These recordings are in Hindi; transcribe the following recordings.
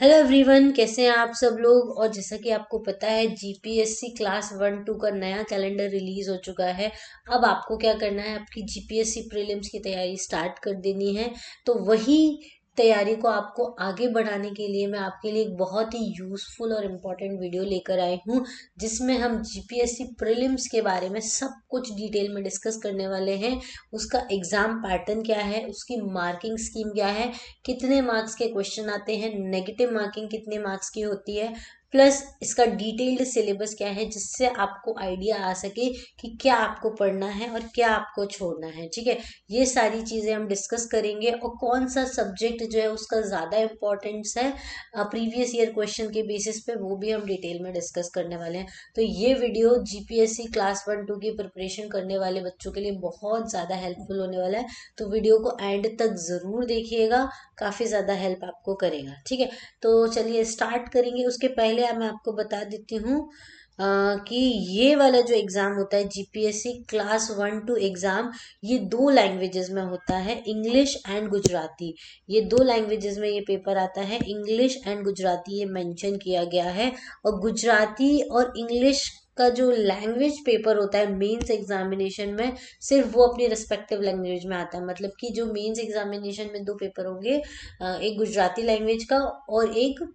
हेलो एवरीवन, कैसे हैं आप सब लोग। और जैसा कि आपको पता है जीपीएससी क्लास 1-2 का नया कैलेंडर रिलीज हो चुका है। अब आपको क्या करना है, आपकी जीपीएससी प्रीलिम्स की तैयारी स्टार्ट कर देनी है। तो वही तैयारी को आपको आगे बढ़ाने के लिए मैं आपके लिए एक बहुत ही यूज़फुल और इम्पोर्टेंट वीडियो लेकर आई हूँ, जिसमें हम जीपीएससी प्रीलिम्स के बारे में सब कुछ डिटेल में डिस्कस करने वाले हैं। उसका एग्ज़ाम पैटर्न क्या है, उसकी मार्किंग स्कीम क्या है, कितने मार्क्स के क्वेश्चन आते हैं, नेगेटिव मार्किंग कितने मार्क्स की होती है, प्लस इसका डिटेल्ड सिलेबस क्या है, जिससे आपको आइडिया आ सके कि क्या आपको पढ़ना है और क्या आपको छोड़ना है। ठीक है, ये सारी चीज़ें हम डिस्कस करेंगे। और कौन सा सब्जेक्ट जो है उसका ज़्यादा इम्पोर्टेंस है प्रीवियस ईयर क्वेश्चन के बेसिस पे, वो भी हम डिटेल में डिस्कस करने वाले हैं। तो ये वीडियो जीपीएससी क्लास 1-2 की प्रिपरेशन करने वाले बच्चों के लिए बहुत ज़्यादा हेल्पफुल होने वाला है। तो वीडियो को एंड तक ज़रूर देखिएगा, काफ़ी ज़्यादा हेल्प आपको करेगा। ठीक है, तो चलिए स्टार्ट करेंगे। उसके पहले मैं आपको बता देती हूँ कि ये वाला जो एग्ज़ाम होता है जीपीएससी क्लास 1-2 एग्ज़ाम, ये 2 लैंग्वेजेस में होता है, इंग्लिश एंड गुजराती। ये 2 लैंग्वेजेस में ये पेपर आता है, इंग्लिश एंड गुजराती ये मेंशन किया गया है। और गुजराती और इंग्लिश का जो लैंग्वेज पेपर होता है मेंस एग्जामिनेशन में, सिर्फ वो अपनी रिस्पेक्टिव लैंग्वेज में आता है। मतलब कि जो मेंस एग्जामिनेशन में 2 पेपर होंगे, एक गुजराती लैंग्वेज का और एक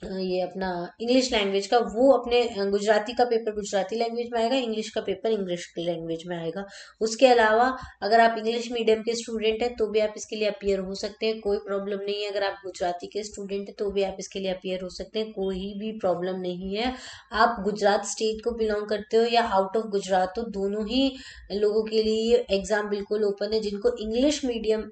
ये अपना इंग्लिश लैंग्वेज का, वो अपने गुजराती का पेपर गुजराती लैंग्वेज में आएगा, इंग्लिश का पेपर इंग्लिश की लैंग्वेज में आएगा। उसके अलावा अगर आप इंग्लिश मीडियम के स्टूडेंट हैं तो भी आप इसके लिए अपीयर हो सकते हैं, कोई प्रॉब्लम नहीं है। अगर आप गुजराती के स्टूडेंट हैं तो भी आप इसके लिए अपीयर हो सकते हैं, कोई भी प्रॉब्लम नहीं है। आप गुजरात स्टेट को बिलोंग करते हो या आउट ऑफ गुजरात हो, दोनों ही लोगों के लिए ये एग्ज़ाम बिल्कुल ओपन है। जिनको इंग्लिश मीडियम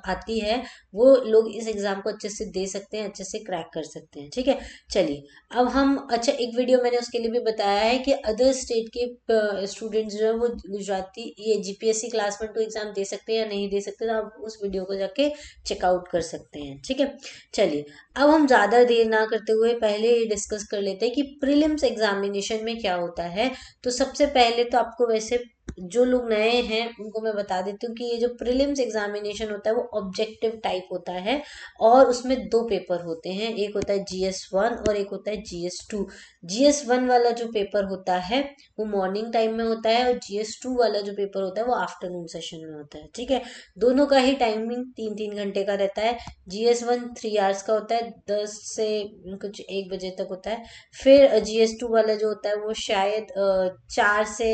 आती है वो लोग इस एग्ज़ाम को अच्छे से दे सकते हैं, अच्छे से क्रैक कर सकते हैं। ठीक है, चलिए अब हम, अच्छा एक वीडियो मैंने उसके लिए भी बताया है कि अदर स्टेट के स्टूडेंट्स जो है वो गुजराती ये जीपीएससी क्लास 1-2 एग्जाम दे सकते हैं या नहीं दे सकते, तो आप उस वीडियो को जाके चेकआउट कर सकते हैं। ठीक है, चलिए अब हम ज़्यादा देर ना करते हुए पहले ये डिस्कस कर लेते हैं कि प्रीलिम्स एग्जामिनेशन में क्या होता है। तो सबसे पहले तो आपको, वैसे जो लोग नए हैं उनको मैं बता देती हूँ कि ये जो प्रीलिम्स एग्जामिनेशन होता है वो ऑब्जेक्टिव टाइप होता है। और उसमें 2 पेपर होते हैं, एक होता है GS1 और एक होता है GS2। GS1 वाला जो पेपर होता है वो मॉर्निंग टाइम में होता है और GS2 वाला जो पेपर होता है वो आफ्टरनून सेशन में होता है। ठीक है, दोनों का ही टाइमिंग 3-3 घंटे का रहता है। GS1 3 आवर्स का होता है, 10 से कुछ 1 बजे तक होता है। फिर GS2 वाला जो होता है वो शायद 4 से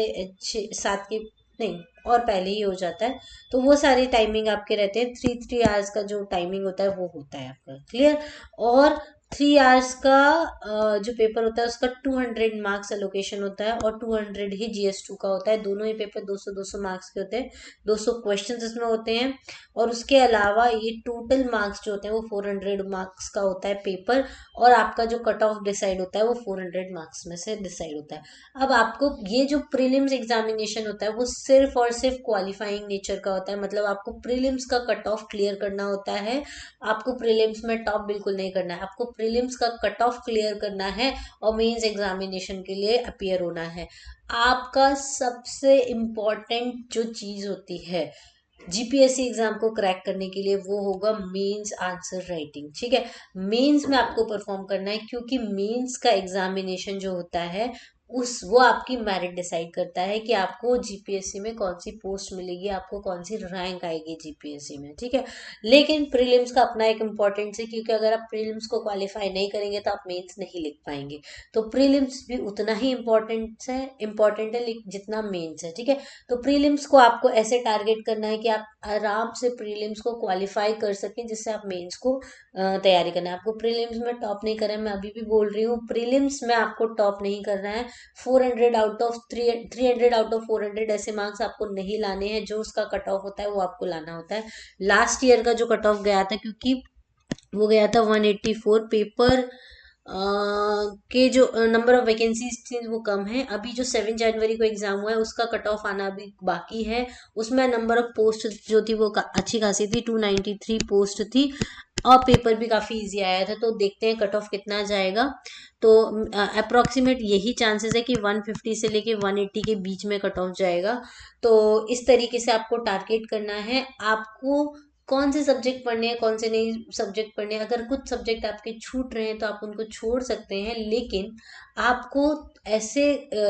7 की, नहीं और पहले ही हो जाता है। तो वो सारी टाइमिंग आपके रहते हैं, 3 आवर्स का जो टाइमिंग होता है वो होता है आपका, क्लियर। और 3 आवर्स का जो पेपर होता है उसका 200 मार्क्स एलोकेशन होता है और 200 ही GS2 का होता है। दोनों ही पेपर 200-200 मार्क्स के होते हैं, 200 क्वेश्चंस इसमें होते हैं। और उसके अलावा ये टोटल मार्क्स जो होते हैं वो 400 मार्क्स का होता है पेपर। और आपका जो कट ऑफ डिसाइड होता है वो 400 मार्क्स में से डिसाइड होता है। अब आपको ये जो प्रीलिम्स एग्जामिनेशन होता है वो सिर्फ और सिर्फ क्वालिफाइंग नेचर का होता है। मतलब आपको प्रीलिम्स का कट ऑफ क्लियर करना होता है, आपको प्रीलिम्स में टॉप बिल्कुल नहीं करना है, आपको प्रीलिम्स का कट ऑफ क्लियर करना है और मेंस एग्जामिनेशन के लिए अपीयर होना है। आपका सबसे इम्पोर्टेंट जो चीज़ होती है जीपीएससी एग्जाम को क्रैक करने के लिए वो होगा मेंस आंसर राइटिंग। ठीक है, मेंस में आपको परफॉर्म करना है, क्योंकि मेंस का एग्जामिनेशन जो होता है उस वो आपकी मेरिट डिसाइड करता है कि आपको जीपीएससी में कौन सी पोस्ट मिलेगी, आपको कौन सी रैंक आएगी जीपीएससी में। ठीक है, लेकिन प्रीलिम्स का अपना एक इम्पोर्टेंस है, क्योंकि अगर आप प्रीलिम्स को क्वालिफाई नहीं करेंगे तो आप मेंस नहीं लिख पाएंगे। तो प्रीलिम्स भी उतना ही इम्पोर्टेंट है जितना मेंस है। ठीक है, तो प्रीलिम्स को आपको ऐसे टारगेट करना है कि आप आराम से प्रीलिम्स को क्वालिफाई कर सकें, जिससे आप मेंस को तैयारी करना है। आपको प्रीलिम्स में टॉप नहीं करना है, मैं अभी भी बोल रही हूँ, प्रीलिम्स में आपको टॉप नहीं करना है। 400 आउट ऑफ 300 आउट ऑफ 400 ऐसे मार्क्स आपको नहीं लाने हैं। जो उसका कट ऑफ होता है वो आपको लाना होता है। लास्ट ईयर का जो कट ऑफ गया था, क्योंकि वो गया था 184, पेपर के जो नंबर ऑफ वैकेंसीज थी वो कम है। अभी जो 7 जनवरी को एग्जाम हुआ है उसका कट ऑफ आना अभी बाकी है। उसमें नंबर ऑफ पोस्ट जो थी वो अच्छी खासी थी, 293 पोस्ट थी और पेपर भी काफ़ी इजी आया था। तो देखते हैं कट ऑफ कितना जाएगा। तो अप्रोक्सीमेट यही चांसेस है कि 150 से लेके 180 के बीच में कट ऑफ जाएगा। तो इस तरीके से आपको टारगेट करना है। आपको कौन से सब्जेक्ट पढ़ने हैं, कौन से नहीं सब्जेक्ट पढ़ने हैं। अगर कुछ सब्जेक्ट आपके छूट रहे हैं तो आप उनको छोड़ सकते हैं, लेकिन आपको ऐसे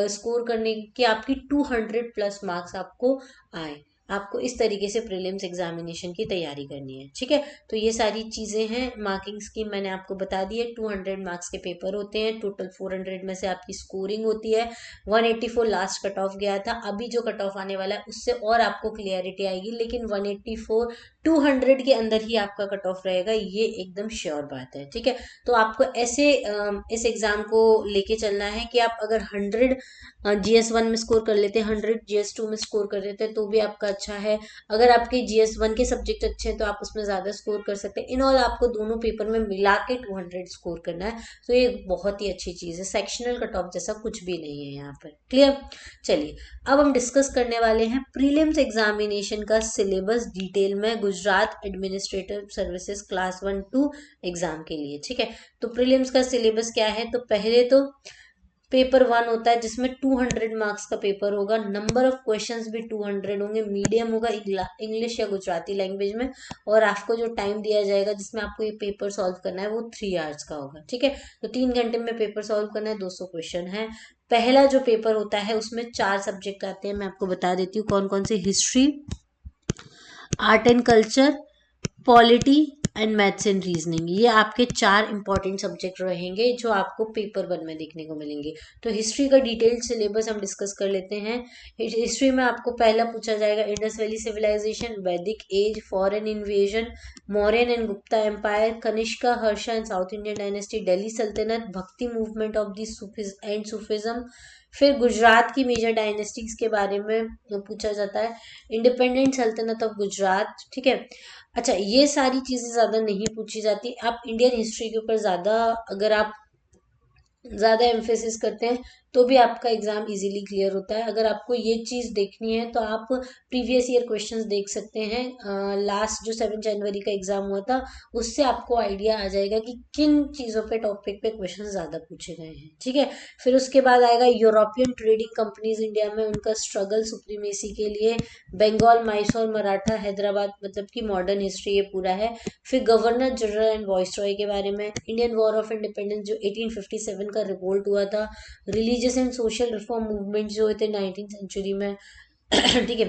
स्कोर करने कि आपकी 200 प्लस मार्क्स आपको आए। आपको इस तरीके से प्रीलिम्स एग्जामिनेशन की तैयारी करनी है, ठीक है। तो ये सारी चीज़ें हैं, मार्किंग स्कीम मैंने आपको बता दी है। 200 मार्क्स के पेपर होते हैं, टोटल 400 में से आपकी स्कोरिंग होती है। 184 लास्ट कट ऑफ गया था, अभी जो कट ऑफ आने वाला है उससे और आपको क्लियरिटी आएगी, लेकिन 184 200 के अंदर ही आपका कट ऑफ रहेगा, ये एकदम श्योर बात है, ठीक है। तो आपको ऐसे इस एग्जाम को लेके चलना है कि आप अगर 100 GS1 में स्कोर कर लेते हैं, 100 GS2 में स्कोर कर लेते हैं तो भी आपका अच्छा है। अगर आपके GS1 के सब्जेक्ट अच्छे हैं तो आप उसमें ज़्यादा स्कोर कर सकते हैं। इन ऑल आपको दोनों पेपर में मिला के 200 स्कोर करना है, तो ये बहुत ही अच्छी चीज़ है। सेक्शनल कट ऑफ जैसा कुछ भी नहीं है यहाँ पर, क्लियर। चलिए अब हम डिस्कस करने वाले हैं प्रीलिम्स एग्जामिनेशन का सिलेबस डिटेल में Gujarat administrative services class 1-2 exam के लिए, ठीक है। तो प्रीलिम्स का सिलेबस क्या है, तो पहले तो पेपर 1 होता है जिसमें 200 मार्क्स का पेपर होगा। नंबर ऑफ क्वेश्चंस भी 200 होंगे। मीडियम होगा इंग्लिश या गुजराती लैंग्वेज में, और आपको जो टाइम दिया जाएगा जिसमें आपको ये पेपर सॉल्व करना है वो 3 आवर्स का होगा, ठीक है। तो 3 घंटे में पेपर सॉल्व करना है, 200 क्वेश्चन है। पहला जो पेपर होता है उसमें 4 सब्जेक्ट आते हैं, मैं आपको बता देती हूँ कौन कौन से। History, art and culture, polity and maths and reasoning, ये आपके 4 इंपॉर्टेंट सब्जेक्ट रहेंगे जो आपको पेपर 1 में देखने को मिलेंगे। तो हिस्ट्री का डिटेल्ड सिलेबस हम डिस्कस कर लेते हैं। हिस्ट्री में आपको पहला पूछा जाएगा Indus Valley civilisation, Vedic age, foreign invasion, Mauryan and Gupta empire, Kanishka, Harsha and South Indian dynasty, Delhi sultanate, Bhakti movement of the Sufism. फिर गुजरात की मेजर डायनेस्टीज के बारे में पूछा जाता है, इंडिपेंडेंट सल्तनत ऑफ गुजरात, ठीक है। अच्छा, ये सारी चीजें ज्यादा नहीं पूछी जाती। आप इंडियन हिस्ट्री के ऊपर ज्यादा अगर आप ज्यादा एम्फेसिस करते हैं तो भी आपका एग्जाम इजीली क्लियर होता है। अगर आपको ये चीज देखनी है तो आप प्रीवियस ईयर क्वेश्चंस देख सकते हैं। लास्ट जो 7 जनवरी का एग्जाम हुआ था उससे आपको आइडिया आ जाएगा कि किन चीजों पे टॉपिक पे क्वेश्चन ज्यादा पूछे गए हैं, ठीक है। फिर उसके बाद आएगा यूरोपियन ट्रेडिंग कंपनीज इंडिया में, उनका स्ट्रगल सुप्रीमेसी के लिए, बंगाल, मैसूर, मराठा, हैदराबाद, मतलब कि मॉडर्न हिस्ट्री ये पूरा है। फिर गवर्नर जनरल एंड वॉइसरॉय के बारे में, इंडियन वॉर ऑफ इंडिपेंडेंस जो 1857 का रिवोल्ट हुआ था, religious and social reform movement जो हुए थे 19th सेंचुरी में, ठीक है।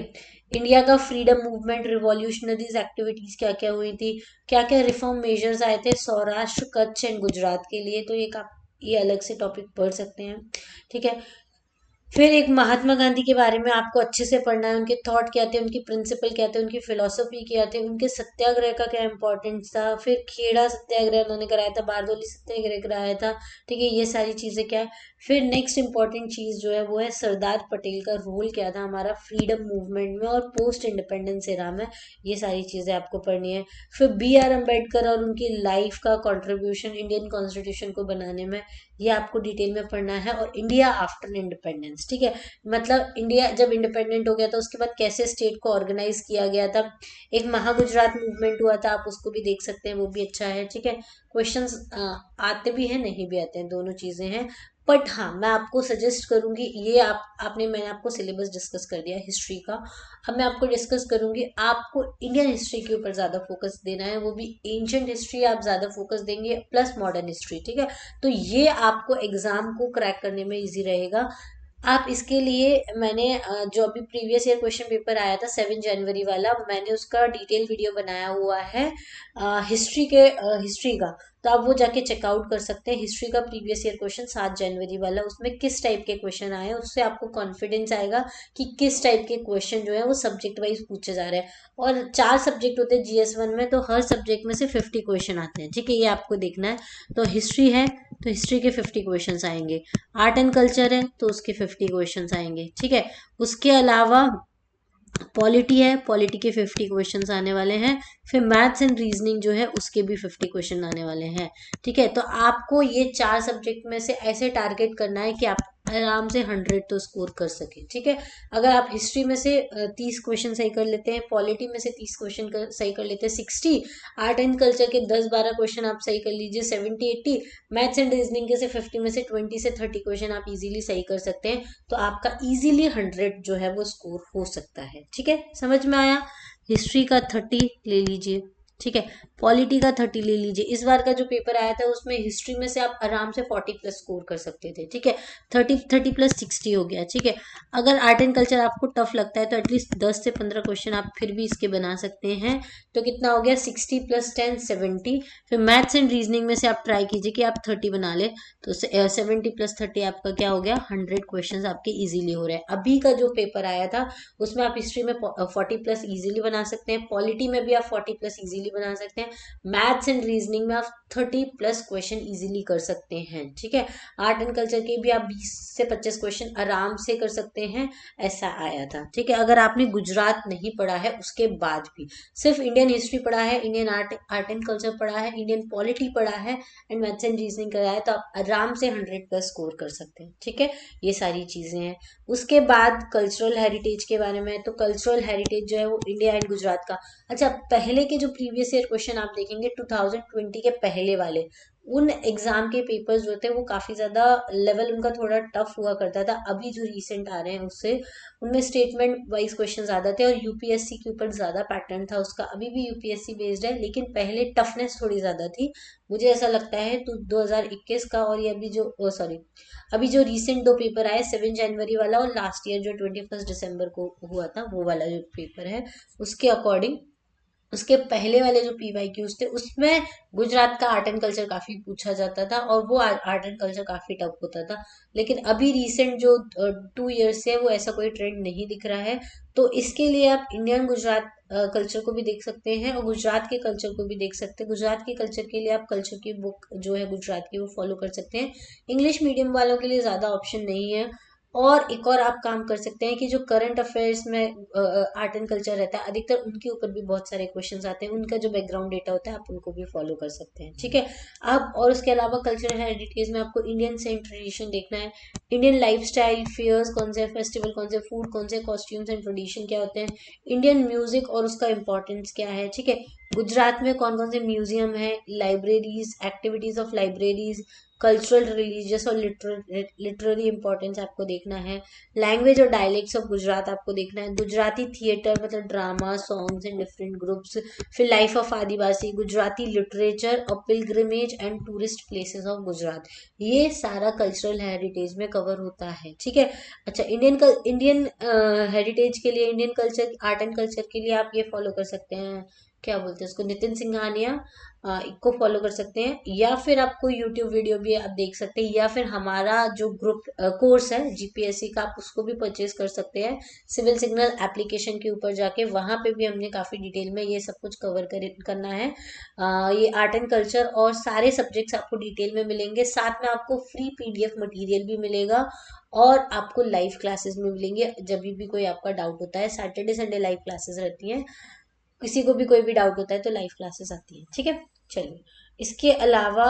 इंडिया का फ्रीडम मूवमेंट, रिवॉल्यूशनरीज एक्टिविटीज क्या क्या हुई थी, क्या क्या रिफॉर्म मेजर्स आए थे सौराष्ट्र, कच्छ एंड गुजरात के लिए, तो एक आप ये अलग से टॉपिक पढ़ सकते हैं, ठीक है। फिर एक महात्मा गांधी के बारे में आपको अच्छे से पढ़ना है, उनके थॉट क्या थे, उनकी प्रिंसिपल क्या थे, उनकी फिलोसफी क्या थे, उनके सत्याग्रह का क्या इंपॉर्टेंस था। फिर खेड़ा सत्याग्रह उन्होंने कराया था, बारदोली सत्याग्रह कराया था, ठीक है। ये सारी चीजें क्या है। फिर नेक्स्ट इंपॉर्टेंट चीज जो है वो है सरदार पटेल का रोल क्या था हमारा फ्रीडम मूवमेंट में और पोस्ट इंडिपेंडेंस एरा में, ये सारी चीजें आपको पढ़नी है। फिर BR अम्बेडकर और उनकी लाइफ का कॉन्ट्रीब्यूशन इंडियन कॉन्स्टिट्यूशन को बनाने में, ये आपको डिटेल में पढ़ना है। और इंडिया आफ्टर इंडिपेंडेंस, ठीक है, मतलब इंडिया जब इंडिपेंडेंट हो गया था उसके बाद कैसे स्टेट को ऑर्गेनाइज किया गया था। एक महागुजरात मूवमेंट हुआ था, आप उसको भी देख सकते हैं, वो भी अच्छा है, ठीक है। क्वेश्चंस आते भी हैं, नहीं भी आते हैं, दोनों चीजें हैं। बट हाँ, मैं आपको सजेस्ट करूंगी, ये मैंने आपको सिलेबस डिस्कस कर दिया हिस्ट्री का। अब मैं आपको डिस्कस करूंगी, आपको इंडियन हिस्ट्री के ऊपर ज्यादा फोकस देना है, वो भी एंशिएंट हिस्ट्री आप ज्यादा फोकस देंगे प्लस मॉडर्न हिस्ट्री, ठीक है। तो ये आपको एग्जाम को क्रैक करने में इजी रहेगा। आप इसके लिए मैंने जो अभी प्रीवियस ईयर क्वेश्चन पेपर आया था 7 जनवरी वाला, मैंने उसका डिटेल वीडियो बनाया हुआ है हिस्ट्री का, तो आप वो जाके चेकआउट कर सकते हैं। हिस्ट्री का प्रीवियस ईयर क्वेश्चन 7 जनवरी वाला, उसमें किस टाइप के क्वेश्चन आए हैं उससे आपको कॉन्फिडेंस आएगा कि किस टाइप के क्वेश्चन जो है वो सब्जेक्ट वाइज पूछे जा रहे हैं। और 4 सब्जेक्ट होते हैं GS1 में, तो हर सब्जेक्ट में से 50 क्वेश्चन आते हैं, ठीक है, ये आपको देखना है। तो हिस्ट्री है तो हिस्ट्री के 50 क्वेश्चन आएंगे, आर्ट एंड कल्चर है तो उसके 50 क्वेश्चन आएंगे, ठीक है। उसके अलावा पॉलिटी है, पॉलिटी के 50 क्वेश्चंस आने वाले हैं। फिर मैथ्स एंड रीजनिंग जो है उसके भी 50 क्वेश्चन आने वाले हैं, ठीक है। तो आपको ये 4 सब्जेक्ट में से ऐसे टारगेट करना है कि आप आराम से 100 तो स्कोर कर सके, ठीक है। अगर आप हिस्ट्री में से 30 क्वेश्चन सही कर लेते हैं, पॉलिटी में से 30 क्वेश्चन सही कर लेते हैं 60, आर्ट एंड कल्चर के 10-12 क्वेश्चन आप सही कर लीजिए 70-80, मैथ्स एंड रीजनिंग के से 50 में से 20 से 30 क्वेश्चन आप इजीली सही कर सकते हैं, तो आपका इजीली 100 जो है वो स्कोर हो सकता है, ठीक है। समझ में आया, हिस्ट्री का 30 ले लीजिए, ठीक है, पॉलिटी का 30 ले लीजिए। इस बार का जो पेपर आया था उसमें हिस्ट्री में से आप आराम से 40 प्लस स्कोर कर सकते थे, ठीक है, 30 प्लस 60 हो गया, ठीक है। अगर आर्ट एंड कल्चर आपको टफ लगता है तो एटलीस्ट 10 से 15 क्वेश्चन आप फिर भी इसके बना सकते हैं, तो कितना हो गया 60 प्लस 10 70। फिर मैथ्स एंड रीजनिंग में से आप ट्राई कीजिए कि आप 30 बना ले, तो 70 प्लस 30 आपका क्या हो गया, 100 क्वेश्चन आपके इजीली हो रहे हैं। अभी का जो पेपर आया था उसमें आप हिस्ट्री में 40 प्लस इजीली बना सकते हैं, पॉलिटी में भी आप 40 प्लस इजीली बना सकते हैं, मैथ्स एंड रीजनिंग में आप 30 प्लस क्वेश्चन इजीली कर सकते हैं, ठीक है। आर्ट एंड कल्चर के भी आप 20 से 25 क्वेश्चन आराम से कर सकते हैं, ऐसा आया था, ठीक है। अगर आपने गुजरात नहीं पढ़ा है उसके बाद भी सिर्फ इंडियन हिस्ट्री पढ़ा है, इंडियन आर्ट एंड कल्चर पढ़ा है, इंडियन पॉलिटी पढ़ा है एंड मैथ्स एंड रीजनिंग करा है, तो आप आराम से 100 प्लस स्कोर कर सकते हैं, ठीक है। ये सारी चीजें हैं। उसके बाद कल्चरल हेरिटेज के बारे में, तो कल्चरल हेरिटेज जो है वो इंडिया एंड गुजरात का, अच्छा पहले के जो प्रीवियस ईयर क्वेश्चन आप देखेंगे 2020 के पहले वाले, उन एग्जाम के पेपर्स जो थे वो काफी ज्यादा लेवल उनका थोड़ा टफ हुआ करता था। अभी जो रिसेंट आ रहे हैं उससे उनमें स्टेटमेंट वाइज क्वेश्चन ज्यादा थे और यूपीएससी के ऊपर ज्यादा पैटर्न था उसका। अभी भी यूपीएससी बेस्ड है लेकिन पहले टफनेस थोड़ी ज्यादा थी, मुझे ऐसा लगता है। तो 2021 का और ये अभी जो सॉरी अभी जो रिसेंट दो पेपर आए 7 जनवरी वाला और लास्ट ईयर जो 21 दिसंबर को हुआ था वो वाला जो पेपर है, उसके अकॉर्डिंग उसके पहले वाले जो पीवाईक्यूज थे उसमें गुजरात का आर्ट एंड कल्चर काफी पूछा जाता था और वो आर्ट एंड कल्चर काफी टफ होता था। लेकिन अभी रिसेंट जो 2 ईयर्स से वो ऐसा कोई ट्रेंड नहीं दिख रहा है। तो इसके लिए आप इंडियन गुजरात कल्चर को भी देख सकते हैं और गुजरात के कल्चर को भी देख सकते हैं। गुजरात के कल्चर के लिए आप कल्चर की बुक जो है गुजरात की वो फॉलो कर सकते हैं। इंग्लिश मीडियम वालों के लिए ज्यादा ऑप्शन नहीं है। और एक और आप काम कर सकते हैं कि जो करंट अफेयर्स में आर्ट एंड कल्चर रहता है अधिकतर उनके ऊपर भी बहुत सारे क्वेश्चंस आते हैं, उनका जो बैकग्राउंड डेटा होता है आप उनको भी फॉलो कर सकते हैं, ठीक है। आप और उसके अलावा कल्चरल हेरिटेज में आपको इंडियन सेंट ट्रेडिशन देखना है, इंडियन लाइफस्टाइल फेयर्स कौन से फेस्टिवल कौन से फूड कौन से कॉस्ट्यूम्स एंड ट्रेडिशन क्या होते हैं, इंडियन म्यूजिक और उसका इंपॉर्टेंस क्या है, ठीक है। गुजरात में कौन कौन से म्यूजियम है, libraries, activities of libraries, cultural religious और लिटरेरी इंपॉर्टेंस आपको देखना है, लैंग्वेज और डायलेक्ट्स ऑफ गुजरात आपको देखना है, गुजराती थिएटर मतलब drama songs and different groups, फिर life of Adivasi, Gujarati literature और pilgrimage and tourist places of Gujarat, ये सारा कल्चरल हेरिटेज में कवर होता है, ठीक है। अच्छा इंडियन हेरिटेज के लिए, Indian culture art and culture के लिए आप ये फॉलो कर सकते हैं, क्या बोलते हैं उसको, नितिन सिंघानिया को फॉलो कर सकते हैं, या फिर आपको यूट्यूब वीडियो भी आप देख सकते हैं, या फिर हमारा जो ग्रुप कोर्स है जीपीएससी का आप उसको भी परचेज कर सकते हैं सिविल सिग्नल एप्लीकेशन के ऊपर जाके, वहां पे भी हमने काफी डिटेल में ये सब कुछ कवर करना है। ये आर्ट एंड कल्चर और सारे सब्जेक्ट्स आपको डिटेल में मिलेंगे, साथ में आपको फ्री पीडीएफ मटेरियल भी मिलेगा और आपको लाइव क्लासेस में मिलेंगे जब भी कोई आपका डाउट होता है। सैटरडे संडे लाइव क्लासेस रहती हैं, किसी को भी कोई भी डाउट होता है तो लाइव क्लासेस आती है, ठीक है। चलिए इसके अलावा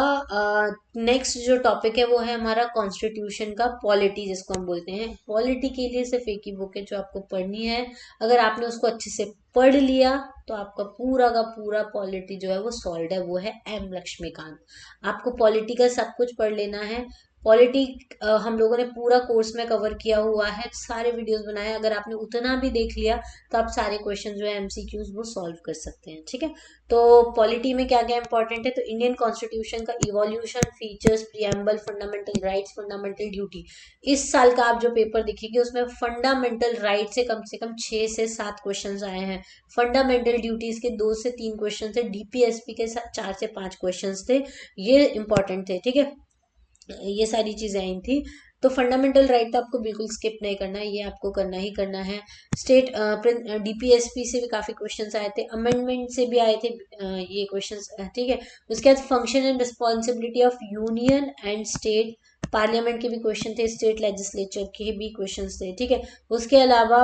नेक्स्ट जो टॉपिक है वो है हमारा कॉन्स्टिट्यूशन का पॉलिटी, जिसको हम बोलते हैं। पॉलिटी के लिए सिर्फ एक ही बुक है जो आपको पढ़नी है, अगर आपने उसको अच्छे से पढ़ लिया तो आपका पूरा का पूरा पॉलिटी जो है वो सॉल्व है, वो है एम लक्ष्मीकांत। आपको पॉलिटी का सब कुछ पढ़ लेना है। पॉलिटी हम लोगों ने पूरा कोर्स में कवर किया हुआ है, सारे वीडियोस बनाए, अगर आपने उतना भी देख लिया तो आप सारे क्वेश्चन जो है एमसीक्यूज वो सॉल्व कर सकते हैं, ठीक है। तो पॉलिटी में क्या क्या इंपॉर्टेंट है, तो इंडियन कॉन्स्टिट्यूशन का evolution, features, preamble, fundamental rights, fundamental duty. इस साल का आप जो पेपर देखेंगे उसमें फंडामेंटल राइट से कम 6 से 7 क्वेश्चन आए हैं, फंडामेंटल ड्यूटीज के 2 से 3 क्वेश्चन थे, डीपीएसपी के 4 से 5 क्वेश्चन थे, ये इंपॉर्टेंट थे, ठीक है। ये सारी चीजें आई थी। तो फंडामेंटल राइट तो आपको बिल्कुल स्किप नहीं करना है, ये आपको करना ही करना है। स्टेट डीपीएसपी से भी काफी क्वेश्चंस आए थे, अमेंडमेंट से भी आए थे ये क्वेश्चंस, ठीक है। उसके बाद function and responsibility of union and state, parliament के भी क्वेश्चन थे, स्टेट लेजिस्लेचर के भी क्वेश्चंस थे, ठीक है। उसके अलावा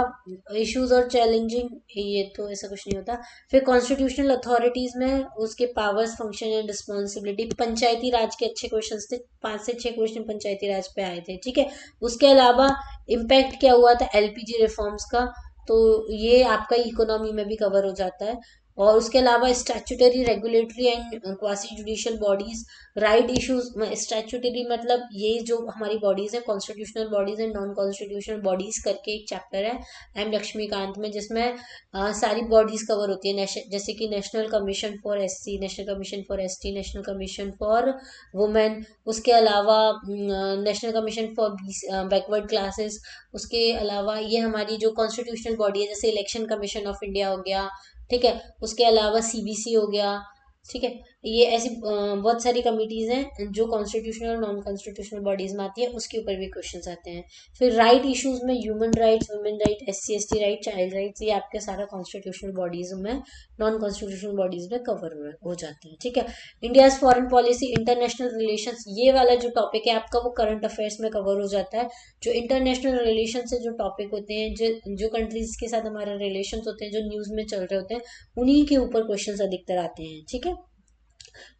इश्यूज और चैलेंजिंग, ये तो ऐसा कुछ नहीं होता। फिर कॉन्स्टिट्यूशनल अथॉरिटीज में उसके पावर्स, फंक्शन एंड रिस्पॉन्सिबिलिटी, पंचायती राज के अच्छे क्वेश्चन थे, 5 से 6 क्वेश्चन पंचायती राज पे आए थे, ठीक है। उसके अलावा इम्पैक्ट क्या हुआ था एलपीजी रिफॉर्म्स का, तो ये आपका इकोनॉमी में भी कवर हो जाता है। और उसके अलावा statutory, regulatory and quasi judicial bodies, right issues. Statutory मतलब ये जो हमारी बॉडीज है, constitutional bodies and non constitutional bodies करके एक चैप्टर है एम लक्ष्मीकांत में, जिसमें सारी बॉडीज कवर होती है, जैसे कि national commission for SC, national commission for ST, national commission for women, उसके अलावा national commission for backward classes. उसके अलावा ये हमारी जो कॉन्स्टिट्यूशनल बॉडी है, जैसे इलेक्शन कमीशन ऑफ इंडिया हो गया, ठीक है, उसके अलावा सीबीसी हो गया, ठीक है। ये ऐसी बहुत सारी कमिटीज हैं जो कॉन्स्टिट्यूशनल और नॉन कॉन्स्टिट्यूशनल बॉडीज में आती है, उसके ऊपर भी क्वेश्चंस आते हैं। फिर राइट इश्यूज में human rights, women right, SC ST right, child rights, ये आपके सारा कॉन्स्टिट्यूशनल बॉडीज में, नॉन कॉन्स्टिट्यूशनल बॉडीज में कवर हो जाते हैं, ठीक है। India's foreign policy, international relations, ये वाला जो टॉपिक है आपका वो करंट अफेयर्स में कवर हो जाता है। जो इंटरनेशनल रिलेशन से जो टॉपिक होते हैं, जो कंट्रीज के साथ हमारे रिलेशन होते हैं, जो न्यूज में चल रहे होते हैं, उन्हीं के ऊपर क्वेश्चन अधिकतर आते हैं, ठीक है।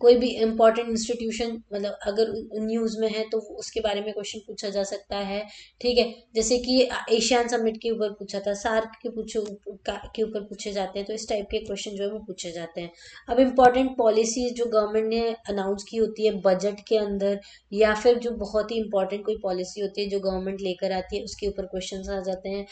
कोई भी इंपॉर्टेंट इंस्टीट्यूशन, मतलब अगर न्यूज में है तो उसके बारे में क्वेश्चन पूछा जा सकता है, ठीक है। जैसे कि एशियान समिट के ऊपर पूछा था, सार्क के ऊपर पूछे जाते हैं, तो इस टाइप के क्वेश्चन जो है वो पूछे जाते हैं। अब इम्पोर्टेंट पॉलिसीज जो गवर्नमेंट ने अनाउंस की होती है बजट के अंदर, या फिर जो बहुत ही इंपॉर्टेंट कोई पॉलिसी होती है जो गवर्नमेंट लेकर आती है, उसके ऊपर क्वेश्चन आ जाते हैं।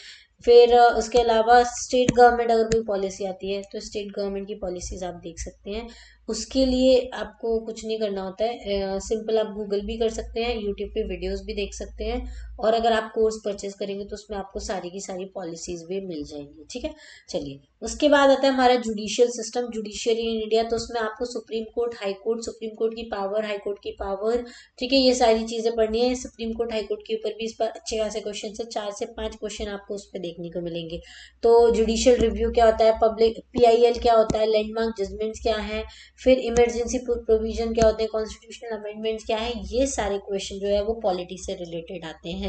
फिर उसके अलावा स्टेट गवर्नमेंट अगर कोई पॉलिसी आती है तो स्टेट गवर्नमेंट की पॉलिसीज आप देख सकते हैं। उसके लिए आपको कुछ नहीं करना होता है, सिंपल आप गूगल भी कर सकते हैं, यूट्यूब पे वीडियोस भी देख सकते हैं, और अगर आप कोर्स परचेज करेंगे तो उसमें आपको सारी की सारी पॉलिसीज भी मिल जाएंगी, ठीक है। चलिए, उसके बाद आता है हमारा judicial system, judiciary in India. तो उसमें आपको supreme court, high court, supreme court की पावर, हाई कोर्ट की पावर, ठीक है, ये सारी चीजें पढ़नी है। सुप्रीम कोर्ट, हाई कोर्ट के ऊपर भी इस पर अच्छे खासे क्वेश्चन है, 4 से 5 क्वेश्चन आपको उस पर देखने को मिलेंगे। तो जुडिशियल रिव्यू क्या होता है, पब्लिक पीआईएल क्या होता है, लैंडमार्क जजमेंट्स क्या है, फिर इमरजेंसी प्रोविजन क्या होते हैं, कॉन्स्टिट्यूशनल अमेंडमेंट्स क्या है, ये सारे क्वेश्चन जो है वो पॉलिटी से रिलेटेड आते हैं।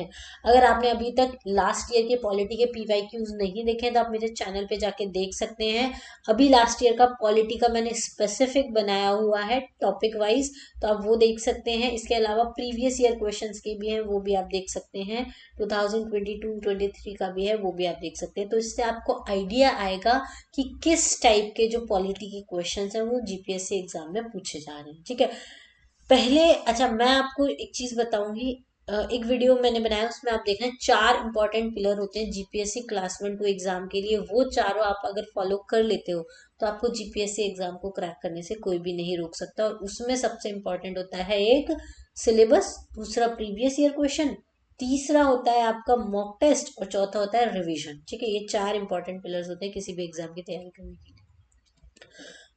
अगर आपने अभी तक लास्ट ईयर के पॉलिटी के पीवाईक्यूज नहीं देखे तो आप मेरे चैनल पे जाके देख सकते हैं। अभी लास्ट ईयर का पॉलिटी का मैंने स्पेसिफिक बनाया हुआ है टॉपिक वाइज, तो आप वो देख सकते हैं। इसके अलावा प्रीवियस ईयर क्वेश्चंस के भी हैं, वो भी आप देख सकते हैं। 2022-23 का भी है, वो भी आप देख सकते हैं। तो इससे आपको आइडिया आएगा कि किस टाइप के जो पॉलिटी के क्वेश्चंस हैं वो जीपीएससी एग्जाम में पूछे जा रहे हैं, ठीक है। पहले, अच्छा, मैं आपको एक चीज बताऊंगी। एक वीडियो मैंने बनाया, उसमें आप देख रहे हैं 4 इंपॉर्टेंट पिलर होते हैं जीपीएससी क्लास 1-2 एग्जाम के लिए। वो चारों आप अगर फॉलो कर लेते हो तो आपको जीपीएससी एग्जाम को क्रैक करने से कोई भी नहीं रोक सकता। और उसमें सबसे इंपॉर्टेंट होता है एक सिलेबस, दूसरा प्रीवियस ईयर क्वेश्चन, तीसरा होता है आपका मॉक टेस्ट, और चौथा होता है रिवीजन, ठीक है। ये 4 इंपॉर्टेंट पिलर्स होते हैं किसी भी एग्जाम की तैयारी करने के लिए।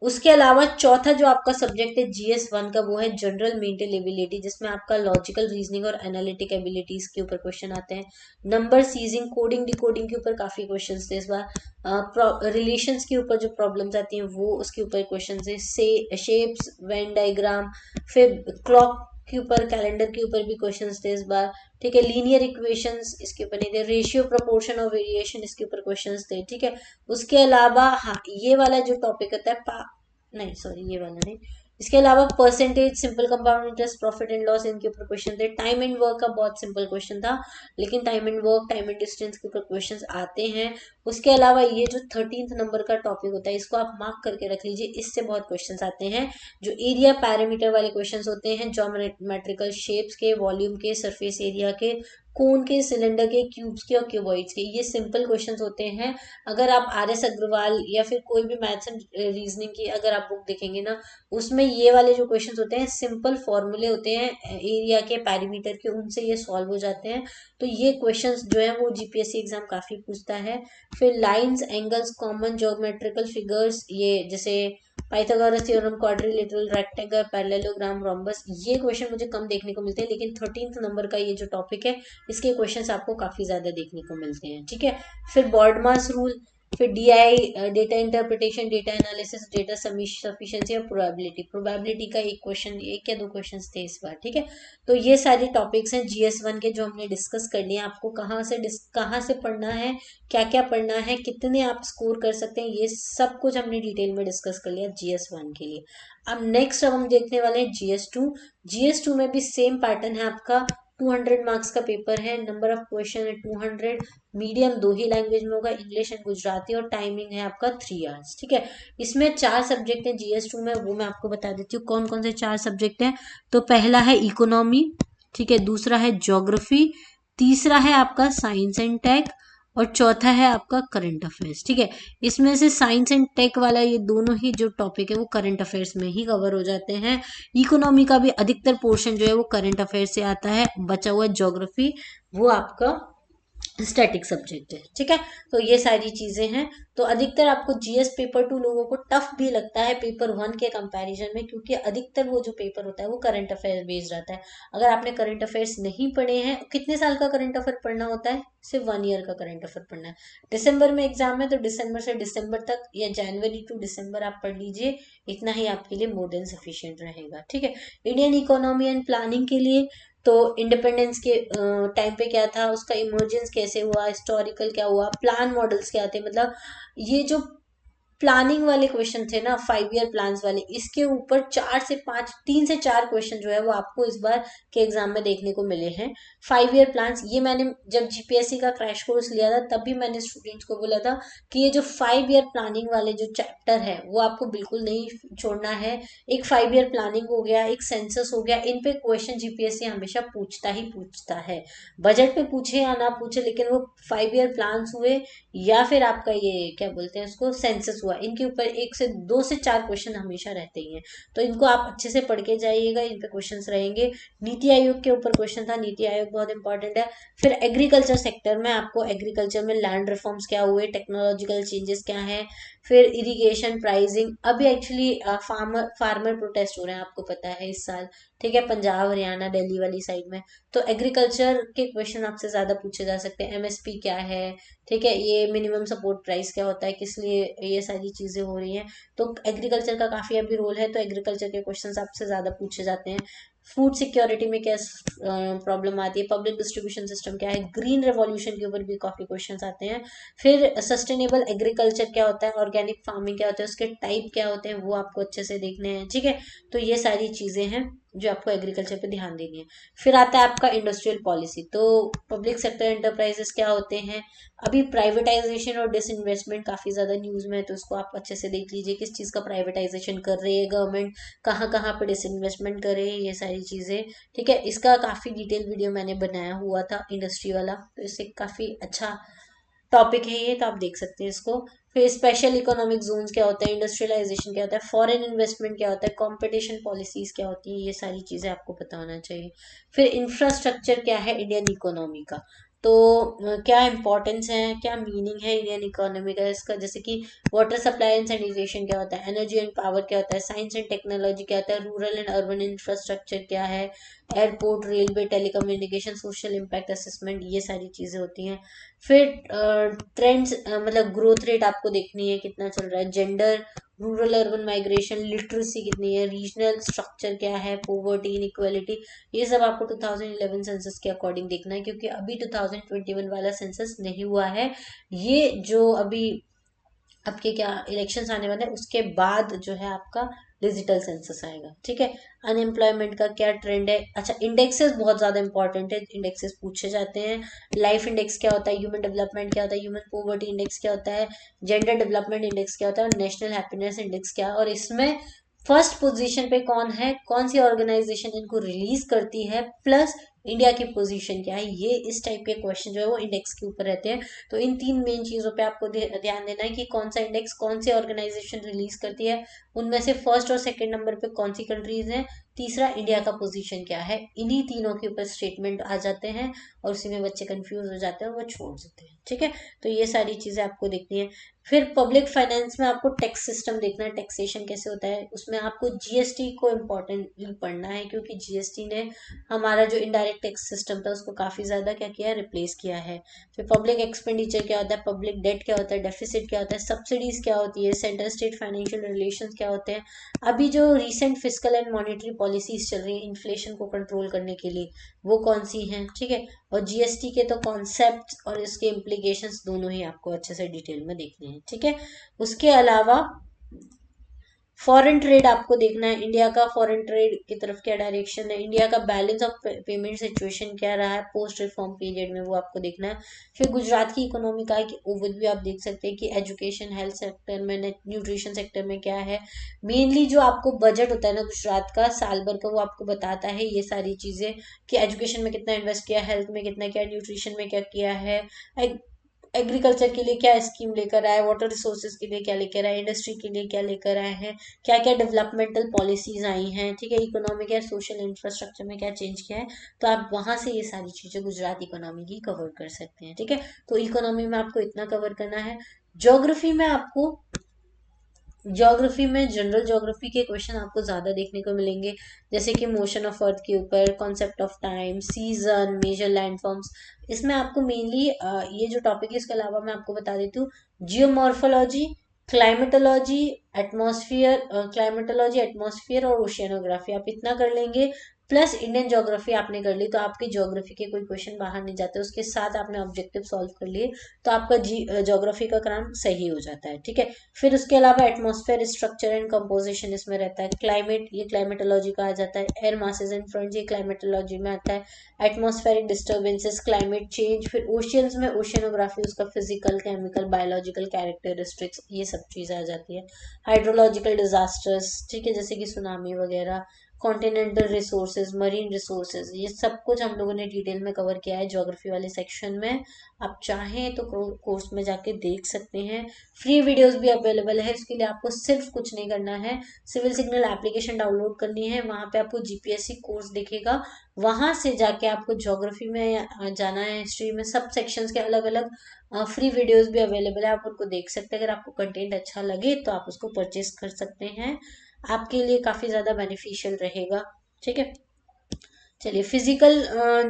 उसके अलावा चौथा जो आपका सब्जेक्ट है जीएस 1 का, वो है जनरल मेंटल एबिलिटी, जिसमें आपका लॉजिकल रीजनिंग और एनालिटिक एबिलिटीज के ऊपर क्वेश्चन आते हैं। नंबर सीजिंग, कोडिंग, डिकोडिंग के ऊपर काफी क्वेश्चंस थे इस बार। रिलेशंस के ऊपर जो प्रॉब्लम्स आती हैं वो उसके ऊपर क्वेश्चन है। शेप्स, वेन डायग्राम, फिर क्लॉक के ऊपर, कैलेंडर के ऊपर भी क्वेश्चंस थे इस बार, ठीक है। लीनियर इक्वेशंस इसके ऊपर नहीं थे। रेशियो, प्रोपोर्शन और वेरिएशन इसके ऊपर क्वेश्चंस थे, ठीक है। उसके अलावा हाँ, ये वाला जो टॉपिक होता है, नहीं सॉरी, ये वाला नहीं, इसके अलावा percentage, simple compound interest, profit and loss, इनके ऊपर क्वेश्चन थे। टाइम एंड वर्क का बहुत सिंपल क्वेश्चन था, लेकिन time and work, time and distance के ऊपर क्वेश्चंस आते हैं। उसके अलावा ये जो 13th नंबर का टॉपिक होता है, इसको आप मार्क करके रख लीजिए, इससे बहुत क्वेश्चंस आते हैं। जो एरिया पैरामीटर वाले क्वेश्चंस होते हैं, ज्योमेट्रिकल शेप्स के, वॉल्यूम के, सरफेस एरिया के, कोन के, सिलेंडर के, क्यूब्स के और क्यूबॉइड्स के, ये सिंपल क्वेश्चंस होते हैं। अगर आप RS अग्रवाल या फिर कोई भी मैथ्स एंड रीजनिंग की अगर आप बुक देखेंगे ना, उसमें ये वाले जो क्वेश्चंस होते हैं सिंपल फॉर्मूले होते हैं एरिया के, पैरीमीटर के, उनसे ये सॉल्व हो जाते हैं। तो ये क्वेश्चंस जो है वो जीपीएससी एग्जाम काफी पूछता है। फिर lines, angles, common geometrical figures, ये जैसे Pythagoras theorem, quadrilateral, rectangle, parallelogram, rhombus, ये क्वेश्चन मुझे कम देखने को मिलते हैं, लेकिन 13th नंबर का ये जो टॉपिक है इसके क्वेश्चंस आपको काफी ज्यादा देखने को मिलते हैं, ठीक है। फिर बॉर्डमास रूल, फिर DI, data interpretation, data analysis, data sufficiency और प्रोबेबिलिटी का एक क्वेश्चन, एक या दो क्वेश्चन थे इस बार, ठीक है। तो ये सारे टॉपिक्स हैं जीएस 1 के जो हमने डिस्कस कर लिए। आपको कहाँ से पढ़ना है, क्या क्या पढ़ना है, कितने आप स्कोर कर सकते हैं, ये सब कुछ हमने डिटेल में डिस्कस कर लिया जीएस 1 के लिए। अब नेक्स्ट हम देखने वाले हैं जीएस 2। जीएस 2 में भी सेम पैटर्न है आपका, 200 मार्क्स का पेपर है, नंबर ऑफ क्वेश्चन है 200, मीडियम 2 ही लैंग्वेज में होगा, इंग्लिश एंड गुजराती, और टाइमिंग है आपका 3 आवर्स। ठीक है, इसमें 4 सब्जेक्ट हैं GS2 में, वो मैं आपको बता देती हूँ कौन कौन से 4 सब्जेक्ट हैं। तो पहला है इकोनॉमी, ठीक है, दूसरा है ज्योग्राफी, तीसरा है आपका साइंस एंड टेक, और चौथा है आपका करंट अफेयर्स। ठीक है, इसमें से साइंस एंड टेक वाला ये दोनों ही जो टॉपिक है वो करंट अफेयर्स में ही कवर हो जाते हैं। इकोनॉमी का भी अधिकतर पोर्शन जो है वो करंट अफेयर्स से आता है, बचा हुआ ज्योग्राफी वो आपका स्टैटिक सब्जेक्ट है। ठीक है, तो ये सारी चीजें हैं। तो अधिकतर आपको GS पेपर 2 लोगों को टफ भी लगता है पेपर 1 के कंपैरिजन में, क्योंकि अधिकतर वो जो पेपर होता है वो करंट अफेयर बेस्ड रहता है। अगर आपने करंट अफेयर्स नहीं पढ़े हैं, कितने साल का करंट अफेयर पढ़ना होता है? सिर्फ 1 ईयर का करंट अफेयर पढ़ना है। दिसंबर में एग्जाम है तो दिसंबर से दिसंबर तक या जनवरी टू दिसंबर आप पढ़ लीजिए, इतना ही आपके लिए मोर देन सफिशियंट रहेगा। ठीक है, इंडियन इकोनॉमी एंड प्लानिंग के लिए तो इंडिपेंडेंस के टाइम पे क्या था, उसका इमर्जेंस कैसे हुआ, हिस्टोरिकल क्या हुआ, प्लान मॉडल्स क्या थे, मतलब ये जो प्लानिंग वाले क्वेश्चन थे ना, 5 ईयर प्लान्स वाले, इसके ऊपर 4 से 5, 3 से 4 क्वेश्चन जो है वो आपको इस बार के एग्जाम में देखने को मिले हैं। 5 ईयर प्लान्स, ये मैंने जब GPSC का क्रैश कोर्स लिया था तब भी मैंने स्टूडेंट्स को बोला था कि ये जो 5 ईयर प्लानिंग वाले जो चैप्टर है वो आपको बिल्कुल नहीं छोड़ना है। एक 5 ईयर प्लानिंग हो गया, एक सेंसस हो गया, इन पे क्वेश्चन GPSC हमेशा पूछता ही पूछता है। बजट पे पूछे या ना पूछे, लेकिन वो 5 ईयर प्लान्स हुए या फिर आपका ये क्या बोलते हैं उसको, सेंसस हुआ, इनके ऊपर 1 से 2 से 4 क्वेश्चन हमेशा रहते ही हैं। तो इनको आप अच्छे से पढ़ के जाइएगा, इन पे क्वेश्चंस रहेंगे। नीति आयोग के ऊपर क्वेश्चन था, नीति आयोग बहुत इंपॉर्टेंट है। फिर एग्रीकल्चर सेक्टर में आपको एग्रीकल्चर में लैंड रिफॉर्म्स क्या हुए, टेक्नोलॉजिकल चेंजेस क्या है, फिर इरिगेशन प्राइसिंग, अभी एक्चुअली फार्मर प्रोटेस्ट हो रहे हैं, आपको पता है इस साल। ठीक है, पंजाब हरियाणा दिल्ली वाली साइड में। तो एग्रीकल्चर के क्वेश्चन आपसे ज्यादा पूछे जा सकते हैं, MSP क्या है, ठीक है, ये मिनिमम सपोर्ट प्राइस क्या होता है, किस लिए ये सारी चीजें हो रही हैं। तो एग्रीकल्चर का काफी अभी रोल है, तो एग्रीकल्चर के क्वेश्चंस आपसे ज्यादा पूछे जाते हैं। फूड सिक्योरिटी में क्या प्रॉब्लम आती है, पब्लिक डिस्ट्रीब्यूशन सिस्टम क्या है, ग्रीन रेवोल्यूशन के ऊपर भी काफी क्वेश्चंस आते हैं। फिर सस्टेनेबल एग्रीकल्चर क्या होता है, ऑर्गेनिक फार्मिंग क्या होता है, उसके टाइप क्या होते हैं, वो आपको अच्छे से देखने हैं। ठीक है, तो ये सारी चीजें हैं जो आपको एग्रीकल्चर पे ध्यान देनी है। फिर आता है आपका इंडस्ट्रियल पॉलिसी, तो पब्लिक सेक्टर एंटरप्राइजेस क्या होते हैं। अभी प्राइवेटाइजेशन और डिसइन्वेस्टमेंट काफी ज्यादा न्यूज में है, तो उसको आप अच्छे से देख लीजिए, किस चीज का प्राइवेटाइजेशन कर रही है गवर्नमेंट, कहाँ कहाँ पे डिसइन्वेस्टमेंट कर रही है, ये सारी चीजें। ठीक है, इसका काफी डिटेल वीडियो मैंने बनाया हुआ था इंडस्ट्री वाला, तो इससे काफी अच्छा टॉपिक है ये, तो आप देख सकते हैं इसको। फिर स्पेशल इकोनॉमिक जोन्स क्या होता है, इंडस्ट्रियलाइजेशन क्या होता है, फॉरेन इन्वेस्टमेंट क्या होता है, कंपटीशन पॉलिसीज क्या होती है, ये सारी चीजें आपको पता होना चाहिए। फिर इंफ्रास्ट्रक्चर क्या है इंडियन इकोनॉमी का, तो क्या इंपॉर्टेंस है, क्या मीनिंग है इंडियन इकोनॉमी का इसका, जैसे कि वाटर सप्लाई एंड सैनिटेशन क्या होता है, एनर्जी एंड पावर क्या होता है, साइंस एंड टेक्नोलॉजी क्या होता है, रूरल एंड अर्बन इंफ्रास्ट्रक्चर क्या है, airport, railway, telecommunication, social impact assessment, ये सारी चीजें होती हैं। फिर ट्रेंड्स, मतलब ग्रोथ रेट आपको देखनी है कितना चल रहा है, gender, rural urban migration, literacy कितनी है, रीजनल स्ट्रक्चर क्या है, पोवर्टी, इनइक्वालिटी, ये सब आपको 2011 सेंसस के अकॉर्डिंग देखना है, क्योंकि अभी 2021 वाला सेंसस नहीं हुआ है। ये जो अभी आपके क्या इलेक्शंस आने वाले हैं उसके बाद जो है आपका डिजिटल सेंसस आएगा। ठीक है, अनएम्प्लॉयमेंट का क्या ट्रेंड है, अच्छा इंडेक्सेस बहुत ज्यादा इंपॉर्टेंट है, इंडेक्सेस पूछे जाते हैं। लाइफ इंडेक्स क्या होता है, ह्यूमन डेवलपमेंट क्या होता है, ह्यूमन पॉवर्टी इंडेक्स क्या होता है, जेंडर डेवलपमेंट इंडेक्स क्या होता है, और नेशनल हैप्पीनेस इंडेक्स क्या है, और इसमें फर्स्ट पोजीशन पे कौन है, कौन सी ऑर्गेनाइजेशन इनको रिलीज करती है, प्लस इंडिया की पोजीशन क्या है, ये इस टाइप के क्वेश्चन जो है वो इंडेक्स के ऊपर रहते हैं। तो इन 3 मेन चीजों पे आपको ध्यान देना है कि कौन सा इंडेक्स कौन सी ऑर्गेनाइजेशन रिलीज करती है, उनमें से फर्स्ट और सेकंड नंबर पे कौन सी कंट्रीज हैं, तीसरा इंडिया का पोजीशन क्या है, इन्हीं तीनों के ऊपर स्टेटमेंट आ जाते हैं, और उसी में बच्चे कंफ्यूज हो जाते हैं और वो छोड़ देते हैं। ठीक है, तो ये सारी चीजें आपको देखनी है। फिर पब्लिक फाइनेंस में आपको टैक्स सिस्टम देखना है, टैक्सेशन कैसे होता है, उसमें आपको GST को इम्पोर्टेंटली पढ़ना है, क्योंकि GST ने हमारा जो इनडायरेक्ट टैक्स सिस्टम था उसको काफी ज्यादा क्या किया है, रिप्लेस किया है। फिर पब्लिक एक्सपेंडिचर क्या होता है, पब्लिक डेट क्या होता है, डेफिसिट क्या होता है, सब्सिडीज क्या होती है, सेंट्रल स्टेट फाइनेंशियल रिलेशंस क्या होते हैं। अभी जो recent fiscal and monetary policies चल रही है इन्फ्लेशन को कंट्रोल करने के लिए, वो कौन सी हैं। ठीक है, और GST के तो कॉन्सेप्ट और इसके इम्प्लीकेशंस दोनों ही आपको अच्छे से डिटेल में देखने हैं। ठीक है, उसके अलावा फॉरेन ट्रेड आपको देखना है, इंडिया का फॉरेन ट्रेड की तरफ क्या डायरेक्शन है, इंडिया का बैलेंस ऑफ पेमेंट सिचुएशन क्या रहा है पोस्ट रिफॉर्म पीरियड में, वो आपको देखना है। फिर गुजरात की इकोनॉमी का एक ओवरव्यू आप देख सकते हैं कि एजुकेशन, हेल्थ सेक्टर में, न्यूट्रिशन सेक्टर में क्या है। मेनली जो आपको बजट होता है ना गुजरात का साल भर का, वो आपको बताता है ये सारी चीजें कि एजुकेशन में कितना इन्वेस्ट किया, हेल्थ में कितना किया, न्यूट्रिशन में क्या किया है, एग्रीकल्चर के लिए क्या स्कीम लेकर आए, वाटर रिसोर्सेज के लिए क्या लेकर आए, इंडस्ट्री के लिए क्या लेकर आए हैं, क्या क्या डेवलपमेंटल पॉलिसीज आई हैं, ठीक है, इकोनॉमिक या सोशल इंफ्रास्ट्रक्चर में क्या चेंज किया है। तो आप वहां से ये सारी चीजें गुजरात इकोनॉमी की कवर कर सकते हैं, ठीक है। तो इकोनॉमी में आपको इतना कवर करना है। ज्योग्राफी में आपको, ज्योग्राफी में जनरल ज्योग्राफी के क्वेश्चन आपको ज्यादा देखने को मिलेंगे, जैसे कि मोशन ऑफ अर्थ के ऊपर, concept of time, season, major landforms. इसमें आपको मेनली ये जो टॉपिक है, इसके अलावा मैं आपको बता देती हूँ, जियोमॉर्फोलॉजी, क्लाइमेटोलॉजी, एटमॉस्फेयर और ओशियनोग्राफी, आप इतना कर लेंगे। प्लस इंडियन ज्योग्राफी आपने कर ली, तो आपके ज्योग्राफी के कोई क्वेश्चन बाहर नहीं जाते, उसके साथ आपने ऑब्जेक्टिव सॉल्व कर लिए, तो आपका ज्योग्राफी का काम सही हो जाता है, ठीक है। फिर उसके अलावा एटमॉस्फेयर स्ट्रक्चर एंड कंपोजिशन इसमें रहता है, क्लाइमेट ये क्लाइमेटोलॉजी कहा जाता है, एयर मासेस एंड फ्रंट्स ये क्लाइमेटोलॉजी में आता है, एटमॉस्फेरिक डिस्टर्बेंसेस, क्लाइमेट चेंज, फिर ओशियंस में ओशियनोग्राफी, उसका फिजिकल, केमिकल, बायोलॉजिकल कैरेक्टरिस्टिक्स, ये सब चीजें आ जाती है। हाइड्रोलॉजिकल डिजास्टर्स, ठीक है, जैसे कि सुनामी वगैरह, कॉन्टिनेंटल रिसोर्सेज, मरीन रिसोर्सेज, ये सब कुछ हम लोगों ने डिटेल में कवर किया है ज्योग्राफी वाले सेक्शन में। आप चाहें तो कोर्स में जाके देख सकते हैं, फ्री वीडियोस भी अवेलेबल है। इसके लिए आपको सिर्फ कुछ नहीं करना है, सिविल सिग्नल एप्लीकेशन डाउनलोड करनी है, वहां पे आपको जीपीएससी कोर्स दिखेगा, वहां से जाके आपको ज्योग्राफी में जाना है, हिस्ट्री में, सब सेक्शंस के अलग अलग फ्री वीडियोस भी अवेलेबल है, आप उनको देख सकते हैं। अगर आपको कंटेंट अच्छा लगे तो आप उसको परचेज कर सकते हैं, आपके लिए काफी ज्यादा बेनिफिशियल रहेगा, ठीक है। चलिए, फिजिकल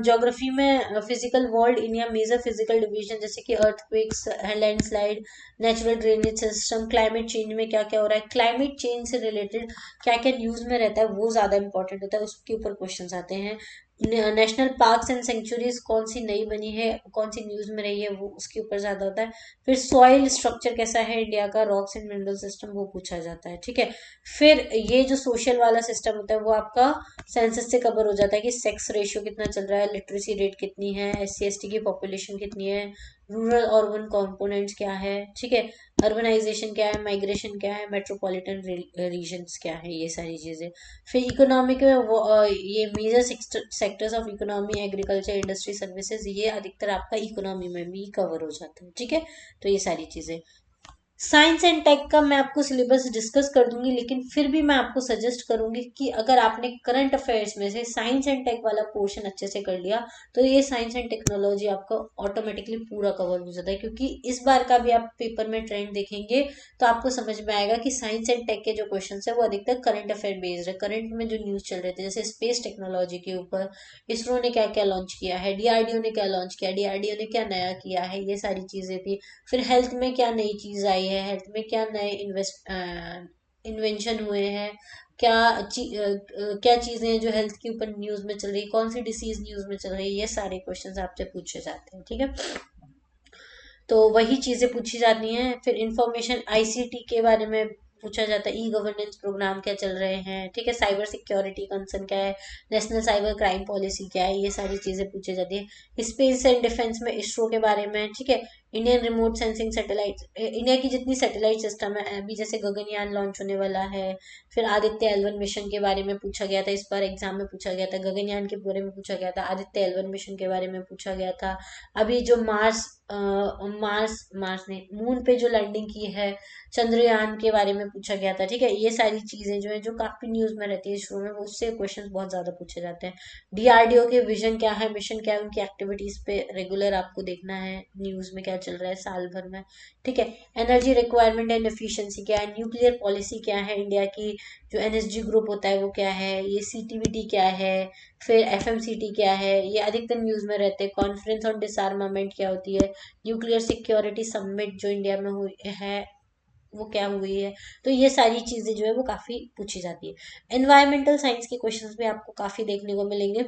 ज्योग्राफी में फिजिकल वर्ल्ड इन या मेजर फिजिकल डिवीजन, जैसे कि earthquakes, landslide, natural drainage system, climate change में क्या क्या हो रहा है, क्लाइमेट चेंज से रिलेटेड क्या क्या न्यूज में रहता है, वो ज्यादा इंपॉर्टेंट होता है, उसके ऊपर क्वेश्चंस आते हैं। नेशनल पार्क्स एंड सेंचुरीज कौन सी नई बनी है, कौन सी न्यूज में रही है, वो उसके ऊपर ज्यादा होता है। फिर सॉइल स्ट्रक्चर कैसा है इंडिया का, रॉक्स एंड मिनरल सिस्टम, वो पूछा जाता है, ठीक है। फिर ये जो सोशल वाला सिस्टम होता है, वो आपका सेंसस से कवर हो जाता है कि सेक्स रेशियो कितना चल रहा है, लिटरेसी रेट कितनी है, एससी एसटी की पॉपुलेशन कितनी है, रूरल अर्बन कंपोनेंट्स क्या है, ठीक है, अर्बनाइजेशन क्या है, माइग्रेशन क्या है, मेट्रोपॉलिटन रीजन्स क्या है, ये सारी चीजें। फिर इकोनॉमिक में ये major sectors of economy, agriculture, industry, services, ये अधिकतर आपका इकोनॉमी में भी कवर हो जाता है, ठीक है। तो ये सारी चीजें, साइंस एंड टेक का मैं आपको सिलेबस डिस्कस कर दूंगी, लेकिन फिर भी मैं आपको सजेस्ट करूंगी कि अगर आपने करंट अफेयर्स में से साइंस एंड टेक वाला पोर्शन अच्छे से कर लिया, तो ये साइंस एंड टेक्नोलॉजी आपका ऑटोमेटिकली पूरा कवर हो जाता है, क्योंकि इस बार का भी आप पेपर में ट्रेंड देखेंगे तो आपको समझ में आएगा कि साइंस एंड टेक के जो क्वेश्चन है वो अधिकतर करंट अफेयर बेस्ड है, करंट में जो न्यूज चल रहे थे, जैसे स्पेस टेक्नोलॉजी के ऊपर इसरो ने क्या क्या लॉन्च किया है, डीआरडीओ ने क्या लॉन्च किया, डीआरडीओ ने क्या नया किया है, ये सारी चीजें थी। फिर हेल्थ में क्या नई चीज आई है, हेल्थ में क्या नए इन्वेंशन हुए हैं, क्या चीजें हैं जो हेल्थ के ऊपर न्यूज में चल रही है, कौन सी डिसीज न्यूज में चल रही है, ये सारे क्वेश्चंस आपसे पूछे जाते हैं, ठीक है। तो वही चीजें पूछी जाती हैं। फिर इंफॉर्मेशन आईसीटी के बारे में पूछा जाता है, ई गवर्नेंस प्रोग्राम क्या चल रहे हैं, ठीक है, साइबर सिक्योरिटी कंसर्न क्या है, नेशनल साइबर क्राइम पॉलिसी क्या है, ये सारी चीजें पूछी जाती है। स्पेस एंड डिफेंस में इसरो के बारे में, ठीक है, Indian remote sensing satellite, India की जितनी सैटेलाइट सिस्टम है अभी, जैसे गगनयान लॉन्च होने वाला है। फिर आदित्य एल1 मिशन के बारे में पूछा गया था, इस बार एग्जाम में पूछा गया था, गगनयान के बारे में पूछा गया था, आदित्य एल1 मिशन के बारे में पूछा गया था। अभी जो मार्स ने मून पे जो लैंडिंग की है, चंद्रयान के बारे में पूछा गया था, ठीक है। ये सारी चीजें जो है जो काफी न्यूज में रहती है शुरू में, उससे क्वेश्चंस बहुत ज्यादा पूछे जाते हैं। डीआरडीओ के विजन क्या है, मिशन क्या है, उनकी एक्टिविटीज पे रेगुलर आपको देखना है न्यूज में क्या चल रहा है साल भर में, ठीक है। एनर्जी रिक्वायरमेंट एंड एफिशिएंसी क्या है, न्यूक्लियर पॉलिसी क्या है इंडिया की, जो एनएसजी ग्रुप होता है वो क्या है, ये सीटीबीटी क्या है, फिर एफएमसीटी क्या है, ये अधिकतर न्यूज में रहते हैं। कॉन्फ्रेंस ऑन डिसआर्मामेंट क्या होती है, न्यूक्लियर सिक्योरिटी समिट जो इंडिया में हुई है वो क्या हुई है। तो ये सारी चीजें जो है वो काफी पूछी जाती है। एनवायरमेंटल साइंस के क्वेश्चंस भी आपको काफी देखने को मिलेंगे,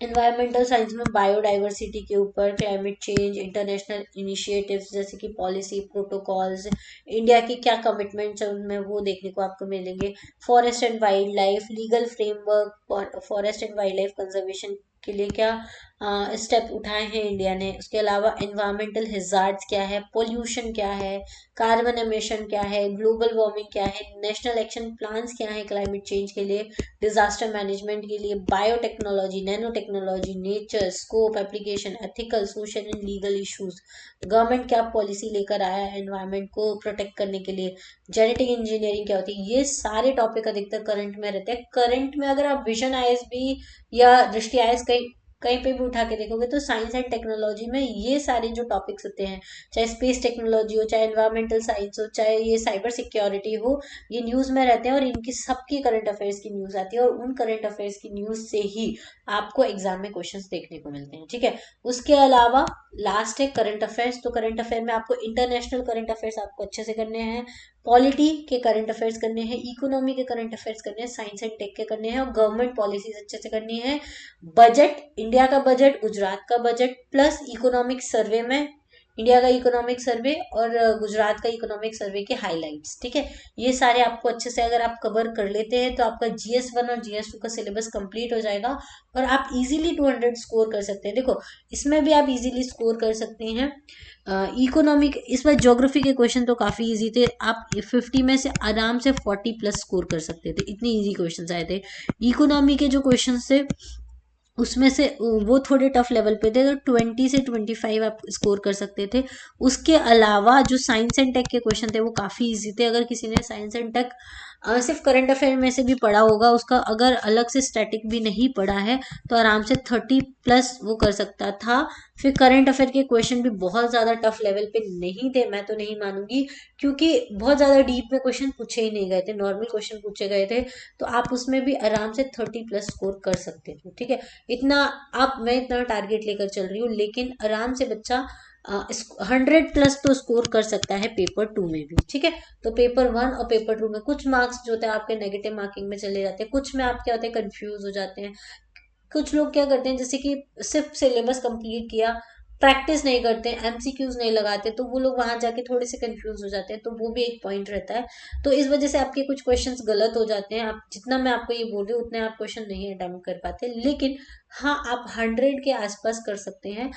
एनवायरमेंटल साइंस में बायोडाइवर्सिटी के ऊपर, क्लाइमेट चेंज, इंटरनेशनल इनिशिएटिव्स जैसे कि पॉलिसी प्रोटोकॉल्स, इंडिया की क्या कमिटमेंट्स है उनमें, वो देखने को आपको मिलेंगे। Forest and wild life, legal framework forest and wild life conservation के लिए क्या स्टेप उठाए हैं इंडिया ने। उसके अलावा एनवायरमेंटल हिजार्ड्स क्या है, पोल्यूशन क्या है, कार्बन एमिशन क्या है, ग्लोबल वार्मिंग क्या है, नेशनल एक्शन प्लान्स क्या है क्लाइमेट चेंज के लिए, डिजास्टर मैनेजमेंट के लिए, biotechnology, nano technology, nature, scope, application, ethical, social and legal issues, government क्या पॉलिसी लेकर आया है एनवायरनमेंट को प्रोटेक्ट करने के लिए, जेनेटिक इंजीनियरिंग क्या होती है, ये सारे टॉपिक अधिकतर करंट में रहते हैं। करंट में अगर आप विजन आईएसबी या दृष्टि आईएएस कहीं कहीं पे भी उठा के देखोगे तो साइंस एंड टेक्नोलॉजी में ये सारे जो टॉपिक्स होते हैं, चाहे स्पेस टेक्नोलॉजी हो, चाहे एनवायरमेंटल साइंस हो, चाहे ये साइबर सिक्योरिटी हो, ये न्यूज में रहते हैं और इनकी सबकी करंट अफेयर्स की न्यूज आती है और उन करंट अफेयर्स की न्यूज से ही आपको एग्जाम में क्वेश्चंस देखने को मिलते हैं। ठीक है, उसके अलावा लास्ट है करंट अफेयर्स। तो करंट अफेयर में आपको इंटरनेशनल करंट अफेयर्स आपको अच्छे से करने हैं, पॉलिटी के करंट अफेयर्स करने हैं, इकोनॉमी के करंट अफेयर्स करने हैं, साइंस एंड टेक के करने हैं और गवर्नमेंट पॉलिसीज अच्छे से करनी है। बजट, इंडिया का बजट, गुजरात का बजट प्लस इकोनॉमिक सर्वे में इंडिया का इकोनॉमिक सर्वे और गुजरात का इकोनॉमिक सर्वे के हाइलाइट्स। ठीक है, ये सारे आपको अच्छे से अगर आप कवर कर लेते हैं तो आपका GS1 और GS2 का सिलेबस कंप्लीट हो जाएगा और आप इजीली 200 स्कोर कर सकते हैं। देखो, इसमें भी आप इजीली स्कोर कर सकते हैं। इकोनॉमिक, इसमें ज्योग्राफी के क्वेश्चन तो काफी इजी थे, आप 50 में से आराम से 40 प्लस स्कोर कर सकते थे, इतनी इजी क्वेश्चन आए थे। इकोनॉमी के जो क्वेश्चन थे उसमें से वो थोड़े टफ लेवल पे थे, तो 20 से 25 आप स्कोर कर सकते थे। उसके अलावा जो साइंस एंड टेक के क्वेश्चन थे वो काफ़ी इजी थे। अगर किसी ने साइंस एंड टेक सिर्फ करंट अफेयर में से भी पढ़ा होगा, उसका अगर अलग से स्टैटिक भी नहीं पढ़ा है तो आराम से 30 प्लस वो कर सकता था। फिर करंट अफेयर के क्वेश्चन भी बहुत ज़्यादा टफ लेवल पे नहीं थे, मैं तो नहीं मानूंगी, क्योंकि बहुत ज़्यादा डीप में क्वेश्चन पूछे ही नहीं गए थे, नॉर्मल क्वेश्चन पूछे गए थे। तो आप उसमें भी आराम से 30 प्लस स्कोर कर सकते थे। ठीक है, इतना आप, मैं इतना टारगेट लेकर चल रही हूँ, लेकिन आराम से बच्चा 100 प्लस तो स्कोर कर सकता है पेपर 2 में भी। ठीक है, तो पेपर 1 और पेपर 2 में कुछ मार्क्स जो होते हैं आपके नेगेटिव मार्किंग में चले जाते हैं, कुछ में आप क्या होते हैं कंफ्यूज हो जाते हैं। कुछ लोग क्या करते हैं, जैसे कि सिर्फ सिलेबस कंप्लीट किया, प्रैक्टिस नहीं करते, MCQs नहीं लगाते, तो वो लोग वहां जाके थोड़े से कंफ्यूज हो जाते हैं, तो वो भी एक पॉइंट रहता है। तो इस वजह से आपके कुछ क्वेश्चंस गलत हो जाते हैं। आप जितना मैं आपको ये बोल रही हूँ उतने आप क्वेश्चन नहीं अटेम्प्ट कर पाते, लेकिन हाँ आप 100 के आसपास कर सकते हैं।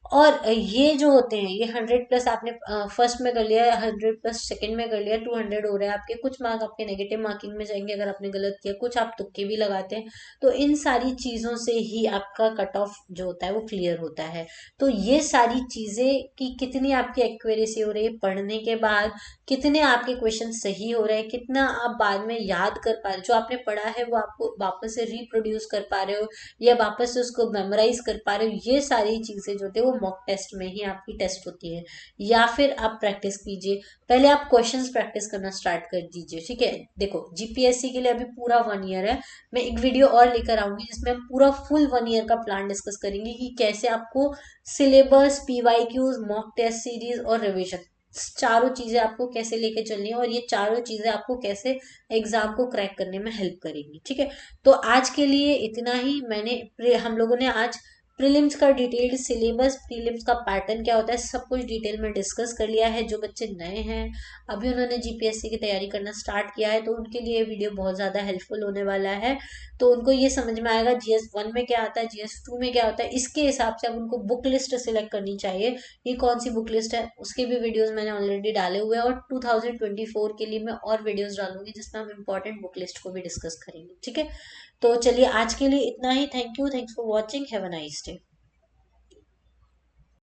और ये जो होते हैं, ये 100 प्लस आपने फर्स्ट में कर लिया, 100 प्लस सेकंड में कर लिया, 200 हो रहा है आपके। कुछ मार्क आपके नेगेटिव मार्किंग में जाएंगे अगर आपने गलत किया, कुछ आप तुक्के भी लगाते हैं। तो इन सारी चीजों से ही आपका कट ऑफ जो होता है वो क्लियर होता है। तो ये सारी चीजें कि कितनी आपकी एक्यूरेसी हो रही है पढ़ने के बाद, कितने आपके क्वेश्चन सही हो रहे हैं, कितना आप बाद में याद कर पा रहे हो, जो आपने पढ़ा है वो आपको वापस से रिप्रोड्यूस कर पा रहे हो या वापस से उसको मेमोराइज कर पा रहे हो, ये सारी चीजें जो थे वो मॉक टेस्ट में ही आपकी टेस्ट होती है। या फिर आप प्रैक्टिस कीजिए, पहले आप क्वेश्चंस प्रैक्टिस करना स्टार्ट कर दीजिए। ठीक है, देखो GPSC के लिए अभी पूरा 1 ईयर है, मैं एक वीडियो और लेकर आऊंगी जिसमें हम पूरा फुल 1 ईयर का प्लान डिस्कस करेंगे कि कैसे आपको syllabus, PYQs, mock test series और रिविजन, चारों चीजें आपको कैसे लेके चलनी है और ये चारों चीजें आपको कैसे एग्जाम को क्रैक करने में हेल्प करेंगी। ठीक है, तो आज के लिए इतना ही। हम लोगों ने आज प्रीलिम्स का डिटेल्ड सिलेबस, प्रीलिम्स का पैटर्न क्या होता है, सब कुछ डिटेल में डिस्कस कर लिया है। जो बच्चे नए हैं, अभी उन्होंने GPSC की तैयारी करना स्टार्ट किया है, तो उनके लिए वीडियो बहुत ज़्यादा हेल्पफुल होने वाला है। तो उनको ये समझ में आएगा GS1 में क्या आता है, GS2 में क्या होता है, इसके हिसाब से अब उनको बुक लिस्ट सिलेक्ट करनी चाहिए। ये कौन सी बुक लिस्ट है, उसके भी वीडियोस मैंने ऑलरेडी डाले हुए हैं और 2024 के लिए मैं और वीडियोस डालूंगी जिसमें हम इम्पोर्टेंट बुक लिस्ट को भी डिस्कस करेंगे। ठीक है, तो चलिए आज के लिए इतना ही। Thank you, thanks for watching, have a nice day.